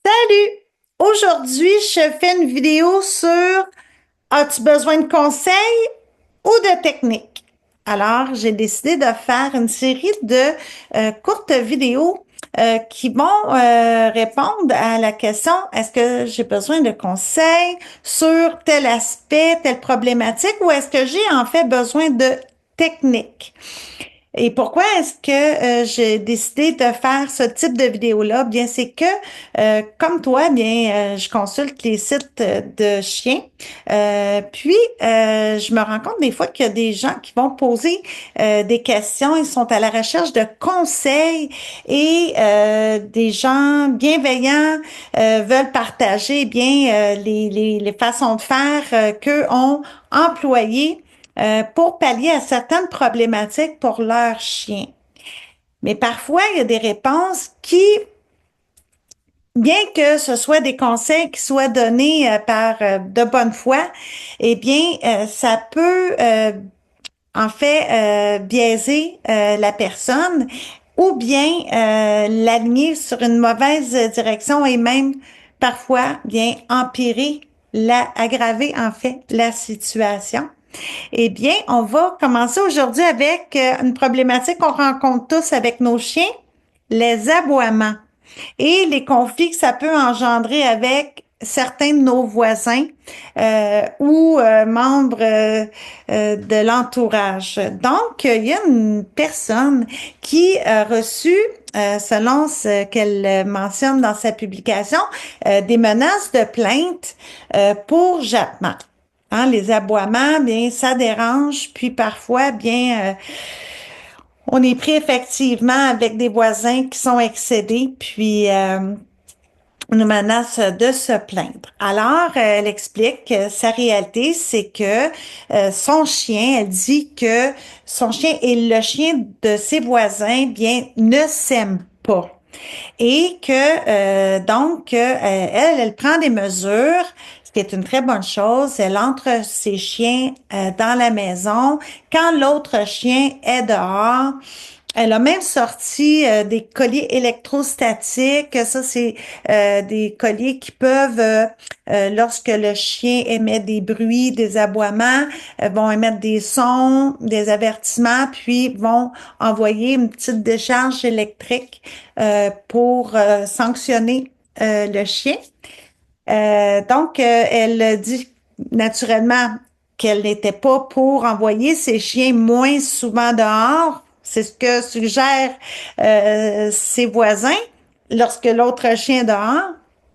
Salut! Aujourd'hui, je fais une vidéo sur as-tu besoin de conseils ou de techniques? Alors, j'ai décidé de faire une série de courtes vidéos qui vont répondre à la question est-ce que j'ai besoin de conseils sur tel aspect, telle problématique ou est-ce que j'ai en fait besoin de techniques? Et pourquoi est-ce que j'ai décidé de faire ce type de vidéo-là? Bien, c'est que, comme toi, bien, je consulte les sites de chiens. Je me rends compte des fois qu'il y a des gens qui vont poser des questions. Ils sont à la recherche de conseils et des gens bienveillants veulent partager bien les façons de faire qu'eux ont employées pour pallier à certaines problématiques pour leur chien. Mais parfois, il y a des réponses qui, bien que ce soit des conseils qui soient donnés par de bonne foi, eh bien, ça peut en fait biaiser la personne ou bien l'aligner sur une mauvaise direction et même parfois bien empirer, aggraver en fait la situation. Eh bien, on va commencer aujourd'hui avec une problématique qu'on rencontre tous avec nos chiens, les aboiements et les conflits que ça peut engendrer avec certains de nos voisins ou membres de l'entourage. Donc, il y a une personne qui a reçu, selon ce qu'elle mentionne dans sa publication, des menaces de plainte pour jappement. Hein, les aboiements, bien, ça dérange, puis parfois, bien, on est pris effectivement avec des voisins qui sont excédés, puis nous menace de se plaindre. Alors, elle explique que sa réalité, c'est que son chien, elle dit que son chien et le chien de ses voisins, bien, ne s'aiment pas. Et que elle prend des mesures, ce qui est une très bonne chose. Elle entre ses chiens dans la maison quand l'autre chien est dehors. Elle a même sorti des colliers électrostatiques. Ça, c'est des colliers qui peuvent, lorsque le chien émet des bruits, des aboiements, vont émettre des sons, des avertissements, puis vont envoyer une petite décharge électrique pour sanctionner le chien. Elle dit naturellement qu'elle n'était pas pour envoyer ses chiens moins souvent dehors. C'est ce que suggèrent ses voisins lorsque l'autre chien est dehors.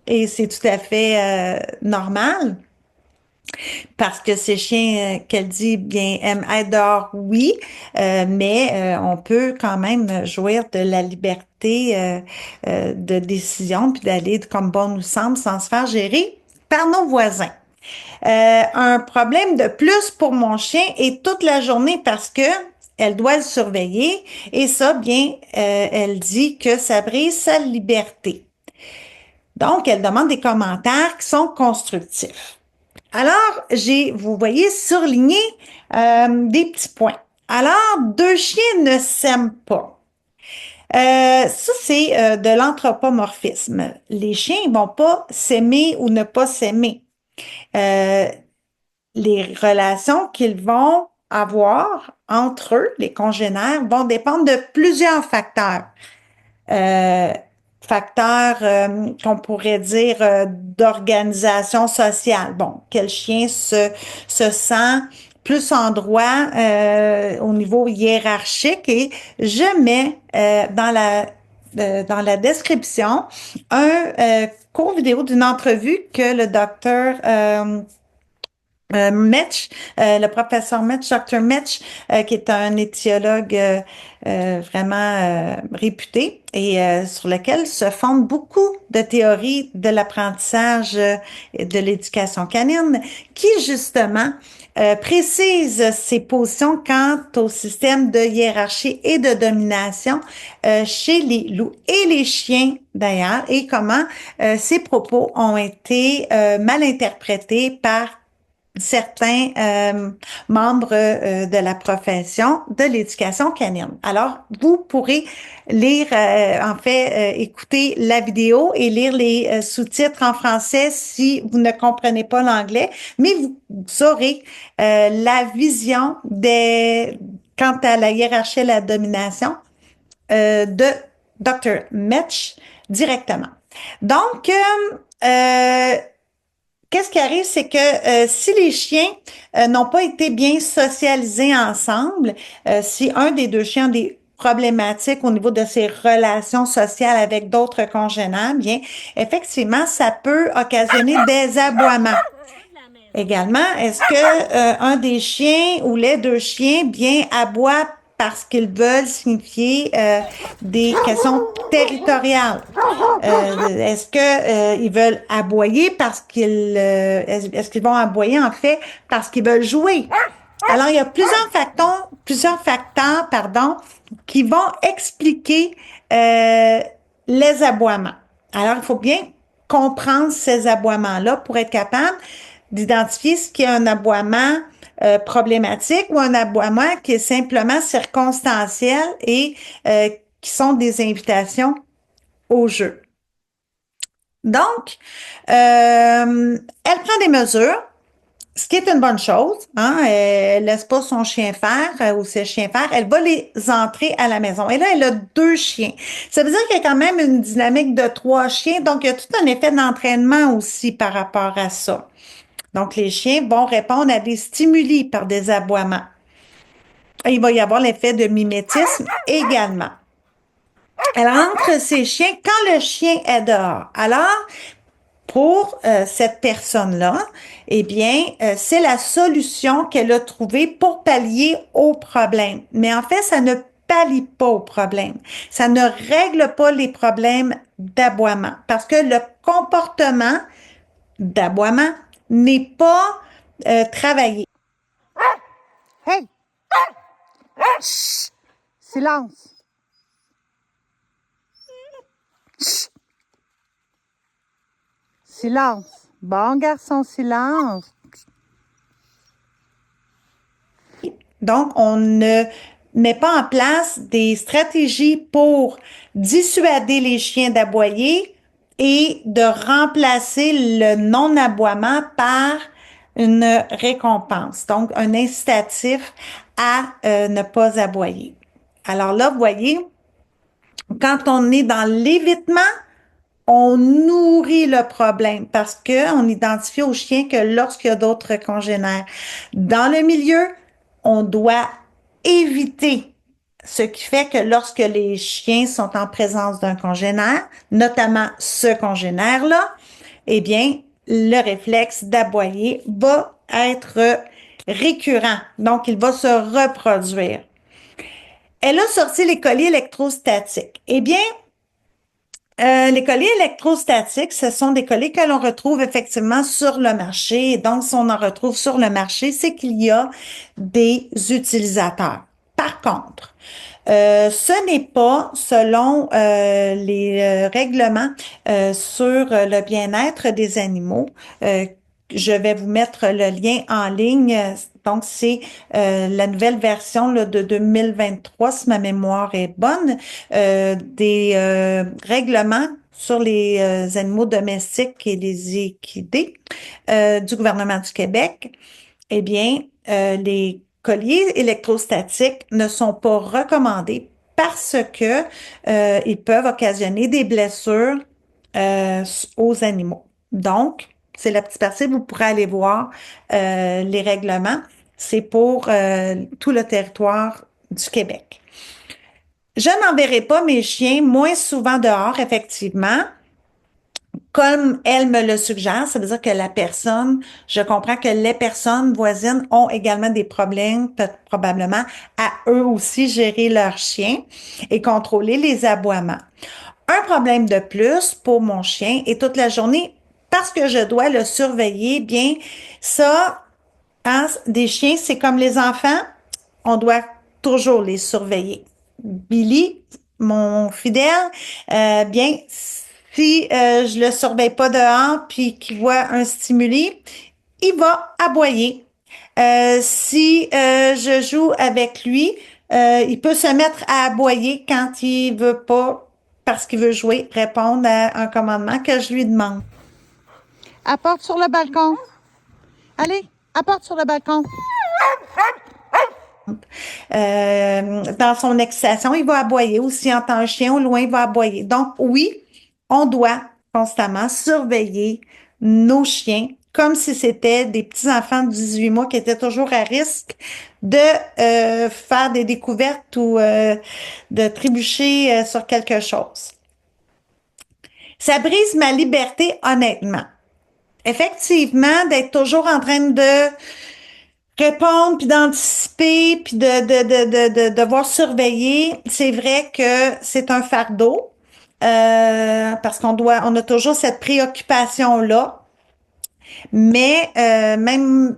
Et c'est tout à fait normal parce que ces chiens qu'elle dit bien aiment être dehors, oui, mais on peut quand même jouir de la liberté de décision puis d'aller comme bon nous semble sans se faire gérer par nos voisins. Un problème de plus pour mon chien et toute la journée parce que elle doit le surveiller et ça, bien, elle dit que ça brise sa liberté. Donc, elle demande des commentaires qui sont constructifs. Alors, vous voyez, surligné des petits points. Alors, deux chiens ne s'aiment pas. Ça, c'est de l'anthropomorphisme. Les chiens ne vont pas s'aimer ou ne pas s'aimer. Euh, les relations qu'ils vont avoir entre eux, les congénères, vont dépendre de plusieurs facteurs. Euh, Facteurs qu'on pourrait dire d'organisation sociale. Bon, quel chien se sent plus en droit au niveau hiérarchique et je mets dans la description un court vidéo d'une entrevue que le docteur Metch, le professeur Metch, Dr. Metch, qui est un étiologue vraiment réputé et sur lequel se fondent beaucoup de théories de l'apprentissage et de l'éducation canine, qui justement précise ses positions quant au système de hiérarchie et de domination chez les loups et les chiens d'ailleurs, et comment ces propos ont été mal interprétés par certains membres de la profession de l'éducation canine. Alors, vous pourrez lire, écouter la vidéo et lire les sous-titres en français si vous ne comprenez pas l'anglais, mais vous aurez la vision quant à la hiérarchie et la domination de Dr. Metch directement. Donc, qu'est-ce qui arrive, c'est que si les chiens n'ont pas été bien socialisés ensemble, si un des deux chiens a des problématiques au niveau de ses relations sociales avec d'autres congénères, bien, effectivement, ça peut occasionner des aboiements. Également, est-ce que un des chiens ou les deux chiens bien aboient parce qu'ils veulent signifier des questions territoriales? Est-ce que ils veulent aboyer parce qu'ils est-ce qu'ils vont aboyer en fait parce qu'ils veulent jouer? Alors, il y a plusieurs facteurs, pardon, qui vont expliquer les aboiements. Alors, il faut bien comprendre ces aboiements-là pour être capable d'identifier ce qui est un aboiement problématique ou un aboiement qui est simplement circonstanciel et qui sont des invitations au jeu. Donc, elle prend des mesures, ce qui est une bonne chose. Hein? Elle laisse pas son chien faire ou ses chiens faire. Elle va les entrer à la maison. Et là, elle a deux chiens. Ça veut dire qu'il y a quand même une dynamique de trois chiens. Donc, il y a tout un effet d'entraînement aussi par rapport à ça. Donc, les chiens vont répondre à des stimuli par des aboiements. Il va y avoir l'effet de mimétisme également. Elle entre ses chiens quand le chien est dehors. Alors, pour cette personne-là, eh bien, c'est la solution qu'elle a trouvée pour pallier au problème. Mais en fait, ça ne pallie pas au problème. Ça ne règle pas les problèmes d'aboiement parce que le comportement d'aboiement n'est pas travaillé. Hey! Chut! Silence! Chut! Silence. Bon garçon, silence. Donc, on ne met pas en place des stratégies pour dissuader les chiens d'aboyer et de remplacer le non-aboiement par une récompense, donc un incitatif à ne pas aboyer. Alors là, vous voyez, quand on est dans l'évitement, on nourrit le problème parce que on identifie au chien que lorsqu'il y a d'autres congénères dans le milieu, on doit éviter. Ce qui fait que lorsque les chiens sont en présence d'un congénère, notamment ce congénère-là, eh bien, le réflexe d'aboyer va être récurrent. Donc, il va se reproduire. Elle a sorti les colliers électrostatiques. Eh bien, les colliers électrostatiques, ce sont des colliers que l'on retrouve effectivement sur le marché. Et donc, si on en retrouve sur le marché, c'est qu'il y a des utilisateurs. Par contre, ce n'est pas selon les règlements sur le bien-être des animaux. Je vais vous mettre le lien en ligne. Donc, c'est la nouvelle version là, de 2023, si ma mémoire est bonne, des règlements sur les animaux domestiques et les équidés du gouvernement du Québec. Eh bien, les colliers électrostatiques ne sont pas recommandés parce que ils peuvent occasionner des blessures aux animaux. Donc, c'est la petite partie, vous pourrez aller voir les règlements. C'est pour tout le territoire du Québec. Je n'enverrai pas mes chiens moins souvent dehors, effectivement, comme elle me le suggère. Ça veut dire que la personne, je comprends que les personnes voisines ont également des problèmes, peut-être probablement à eux aussi gérer leurs chiens et contrôler les aboiements. Un problème de plus pour mon chien et toute la journée, parce que je dois le surveiller, bien, ça, hein, des chiens, c'est comme les enfants, on doit toujours les surveiller. Billy, mon fidèle, bien, si je le surveille pas dehors puis qu'il voit un stimuli, il va aboyer. Si je joue avec lui, il peut se mettre à aboyer quand il veut pas, parce qu'il veut jouer, répondre à un commandement que je lui demande. Apporte sur le balcon. Allez, apporte sur le balcon. Dans son excitation, il va aboyer. Ou s'il entend un chien au loin, il va aboyer. Donc, oui, on doit constamment surveiller nos chiens comme si c'était des petits-enfants de 18 mois qui étaient toujours à risque de faire des découvertes ou de trébucher sur quelque chose. Ça brise ma liberté, honnêtement. Effectivement, d'être toujours en train de répondre, puis d'anticiper, puis de devoir surveiller, c'est vrai que c'est un fardeau parce on a toujours cette préoccupation-là. Mais même,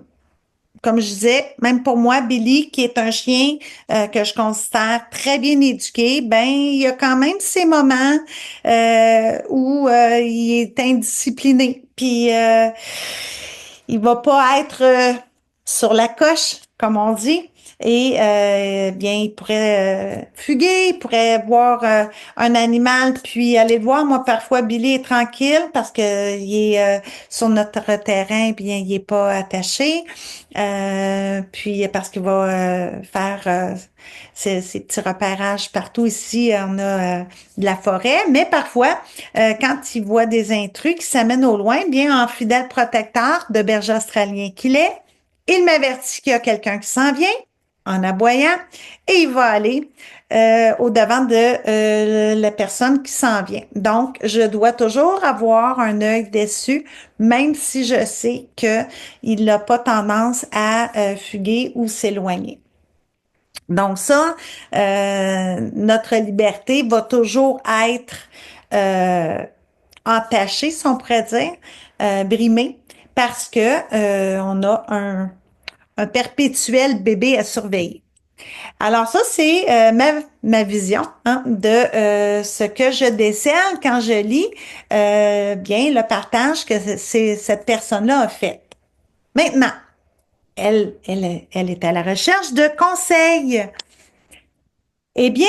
comme je disais, même pour moi, Billy, qui est un chien que je considère très bien éduqué, ben il y a quand même ces moments où il est indiscipliné. Puis il va pas être sur la coche, comme on dit. Et bien, il pourrait fuguer, il pourrait voir un animal puis aller le voir. Moi, parfois, Billy est tranquille parce que il est sur notre terrain, bien, il est pas attaché. Puis parce qu'il va faire ses petits repérages partout ici, on a de la forêt. Mais parfois, quand il voit des intrus qui s'amènent au loin, bien, en fidèle protecteur de berger australien qu'il est, il m'avertit qu'il y a quelqu'un qui s'en vient en aboyant et il va aller au-devant de la personne qui s'en vient. Donc, je dois toujours avoir un œil dessus, même si je sais qu'il n'a pas tendance à fuguer ou s'éloigner. Donc ça, notre liberté va toujours être entachée, si on pourrait dire, brimée, parce que on a un perpétuel bébé à surveiller. Alors ça, c'est ma vision hein, de ce que je décèle quand je lis bien le partage que cette personne-là a fait. Maintenant, elle est à la recherche de conseils. Eh bien,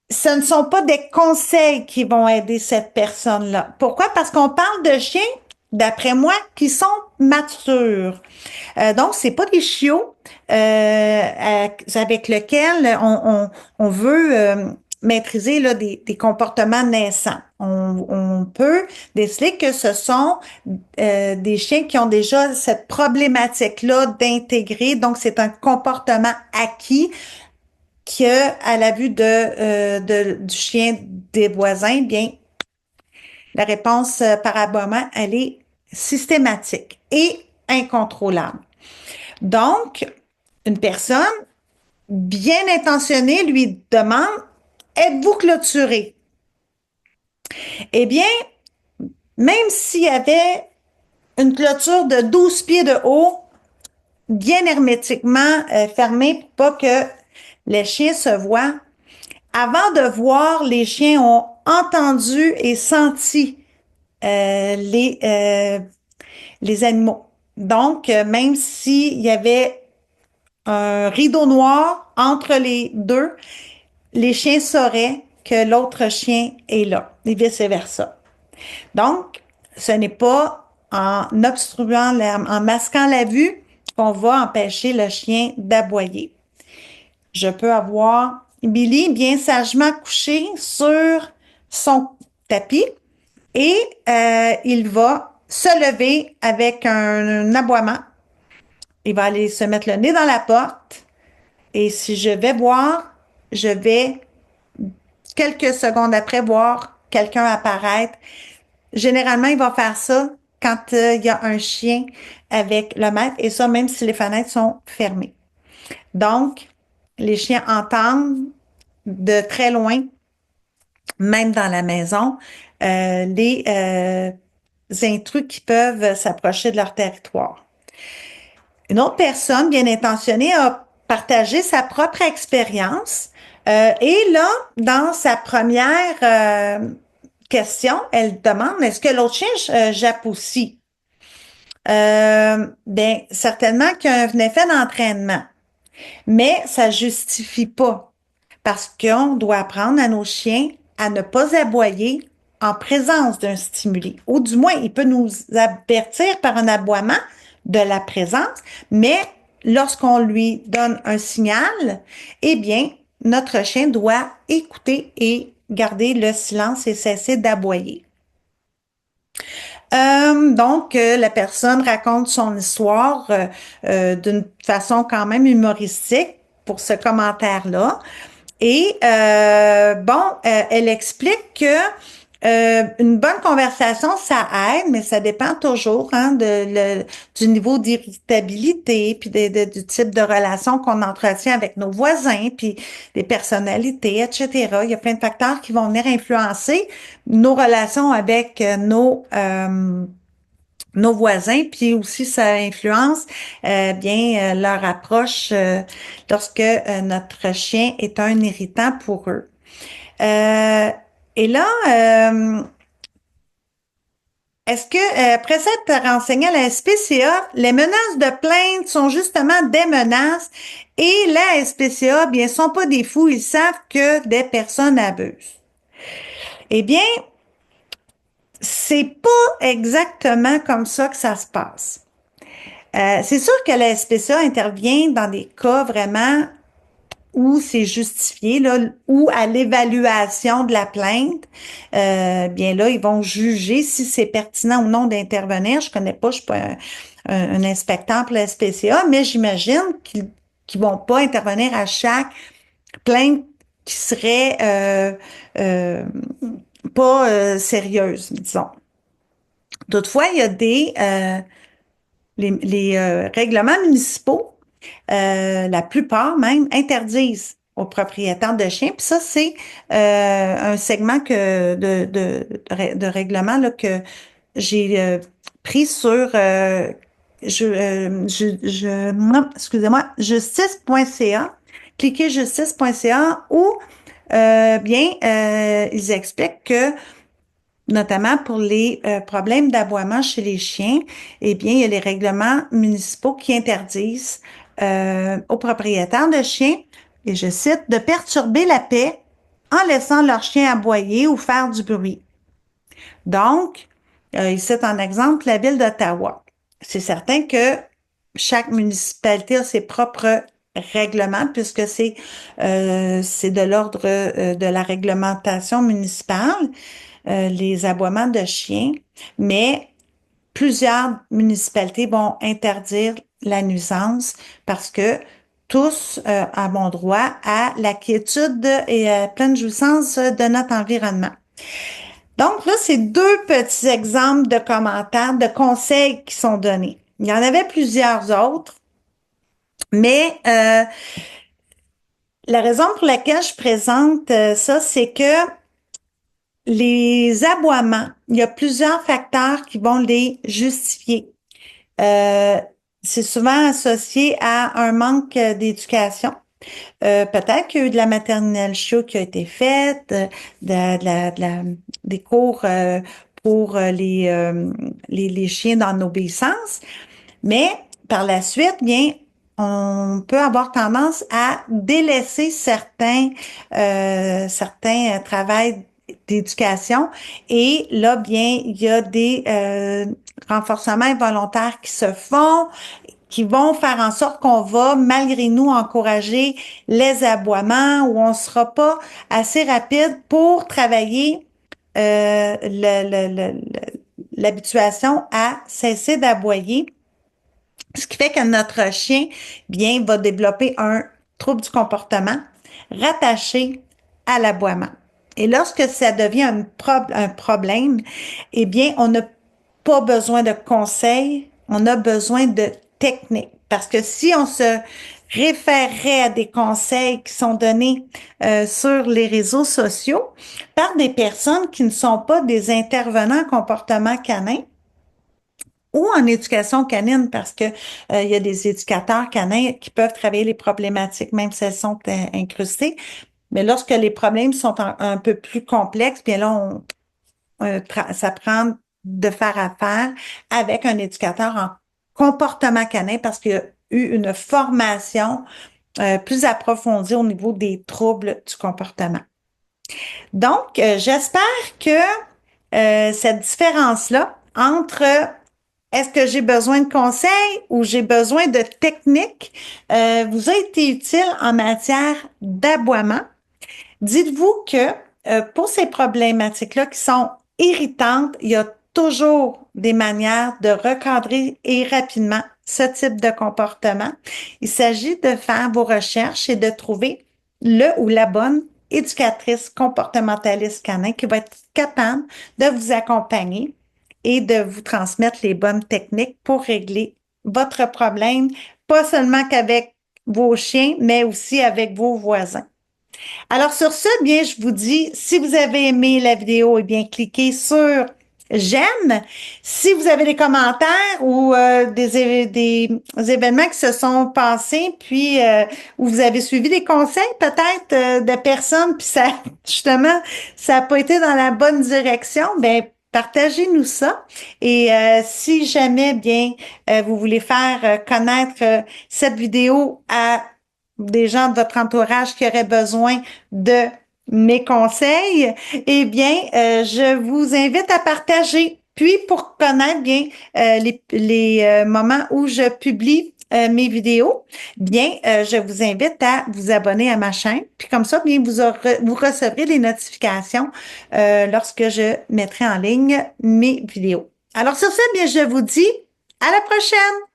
ce ne sont pas des conseils qui vont aider cette personne-là. Pourquoi? Parce qu'on parle de chiens, d'après moi, qui sont matures. Donc, c'est pas des chiots avec lesquels on veut maîtriser là, des comportements naissants. On peut déceler que ce sont des chiens qui ont déjà cette problématique-là d'intégrer. Donc, c'est un comportement acquis que, à la vue du chien des voisins, bien, la réponse par aboiement, elle est systématique et incontrôlable. Donc, une personne bien intentionnée lui demande, êtes-vous clôturé? Eh bien, même s'il y avait une clôture de 12 pieds de haut, bien hermétiquement fermée pour pas que les chiens se voient, avant de voir, les chiens ont entendu et senti les animaux. Donc, même s'il y avait un rideau noir entre les deux, les chiens sauraient que l'autre chien est là et vice-versa. Donc, ce n'est pas en obstruant, en masquant la vue qu'on va empêcher le chien d'aboyer. Je peux avoir Billy bien sagement couché sur son tapis et il va se lever avec un aboiement. Il va aller se mettre le nez dans la porte et si je vais voir, je vais quelques secondes après voir quelqu'un apparaître. Généralement, il va faire ça quand il y a un chien avec le maître et ça même si les fenêtres sont fermées. Donc, les chiens entendent de très loin, même dans la maison, les intrus qui peuvent s'approcher de leur territoire. Une autre personne bien intentionnée a partagé sa propre expérience et là, dans sa première question, elle demande, est-ce que l'autre chien jappe aussi? Bien, certainement qu'il y a un effet d'entraînement, mais ça justifie pas parce qu'on doit apprendre à nos chiens à ne pas aboyer en présence d'un stimuli. Ou du moins, il peut nous avertir par un aboiement de la présence, mais lorsqu'on lui donne un signal, eh bien, notre chien doit écouter et garder le silence et cesser d'aboyer. La personne raconte son histoire d'une façon quand même humoristique pour ce commentaire-là. Et elle explique que une bonne conversation, ça aide, mais ça dépend toujours du niveau d'irritabilité, puis du type de relation qu'on entretient avec nos voisins, puis des personnalités, etc. Il y a plein de facteurs qui vont venir influencer nos relations avec nos voisins, puis aussi ça influence leur approche lorsque notre chien est un irritant pour eux. Euh, et là, est-ce que, après s'être renseigné à la SPCA, les menaces de plainte sont justement des menaces et la SPCA, bien, sont pas des fous, ils savent que des personnes abusent. Eh bien, c'est pas exactement comme ça que ça se passe. C'est sûr que la SPCA intervient dans des cas vraiment où c'est justifié, là, ou à l'évaluation de la plainte, bien là, ils vont juger si c'est pertinent ou non d'intervenir. Je connais pas, je suis pas un inspecteur pour la SPCA, mais j'imagine qu'ils vont pas intervenir à chaque plainte qui serait euh, pas sérieuse, disons. Toutefois, il y a les règlements municipaux, la plupart même, interdisent aux propriétaires de chiens. Puis ça, c'est un segment de règlement là, que j'ai pris sur excusez-moi, justice.ca. Cliquez justice.ca où ils expliquent que notamment pour les problèmes d'aboiement chez les chiens, eh bien, il y a les règlements municipaux qui interdisent aux propriétaires de chiens, et je cite, de perturber la paix en laissant leur chien aboyer ou faire du bruit. Donc, il cite en exemple la ville d'Ottawa. C'est certain que chaque municipalité a ses propres règlements puisque c'est de l'ordre de la réglementation municipale, les aboiements de chiens, mais plusieurs municipalités vont interdire la nuisance parce que tous avons droit à la quiétude et à pleine jouissance de notre environnement. Donc là, c'est deux petits exemples de commentaires, de conseils qui sont donnés. Il y en avait plusieurs autres, mais la raison pour laquelle je présente ça, c'est que les aboiements, il y a plusieurs facteurs qui vont les justifier. Euh, c'est souvent associé à un manque d'éducation. Peut-être qu'il y a eu de la maternelle chiots qui a été faite, des cours pour les chiens dans l'obéissance, mais par la suite, bien, on peut avoir tendance à délaisser certains travails d'éducation et là, bien, il y a des renforcements involontaires qui se font, qui vont faire en sorte qu'on va, malgré nous, encourager les aboiements ou on sera pas assez rapide pour travailler l'habituation à cesser d'aboyer, ce qui fait que notre chien, bien, va développer un trouble du comportement rattaché à l'aboiement. Et lorsque ça devient un problème, eh bien, on n'a pas besoin de conseils, on a besoin de techniques. Parce que si on se référerait à des conseils qui sont donnés sur les réseaux sociaux par des personnes qui ne sont pas des intervenants en comportement canin, ou en éducation canine parce que il y a des éducateurs canins qui peuvent travailler les problématiques même si elles sont incrustées. Mais lorsque les problèmes sont un peu plus complexes, bien là, ça prend de faire affaire avec un éducateur en comportement canin parce qu'il a eu une formation plus approfondie au niveau des troubles du comportement. Donc, j'espère que cette différence-là entre est-ce que j'ai besoin de conseils ou j'ai besoin de techniques vous a été utile en matière d'aboiement. Dites-vous que pour ces problématiques-là qui sont irritantes, il y a toujours des manières de recadrer et rapidement ce type de comportement. Il s'agit de faire vos recherches et de trouver le ou la bonne éducatrice comportementaliste canin qui va être capable de vous accompagner et de vous transmettre les bonnes techniques pour régler votre problème, pas seulement qu'avec vos chiens, mais aussi avec vos voisins. Alors sur ce, bien, je vous dis, si vous avez aimé la vidéo, eh bien, cliquez sur j'aime. Si vous avez des commentaires ou des événements qui se sont passés, puis où vous avez suivi des conseils peut-être de personnes, puis ça, justement, ça n'a pas été dans la bonne direction, ben partagez-nous ça. Et si jamais, bien, vous voulez faire connaître cette vidéo à des gens de votre entourage qui auraient besoin de mes conseils, eh bien, je vous invite à partager. Puis, pour connaître bien les moments où je publie mes vidéos, bien, je vous invite à vous abonner à ma chaîne. Puis comme ça, bien, vous recevrez les notifications lorsque je mettrai en ligne mes vidéos. Alors sur ce, bien, je vous dis à la prochaine!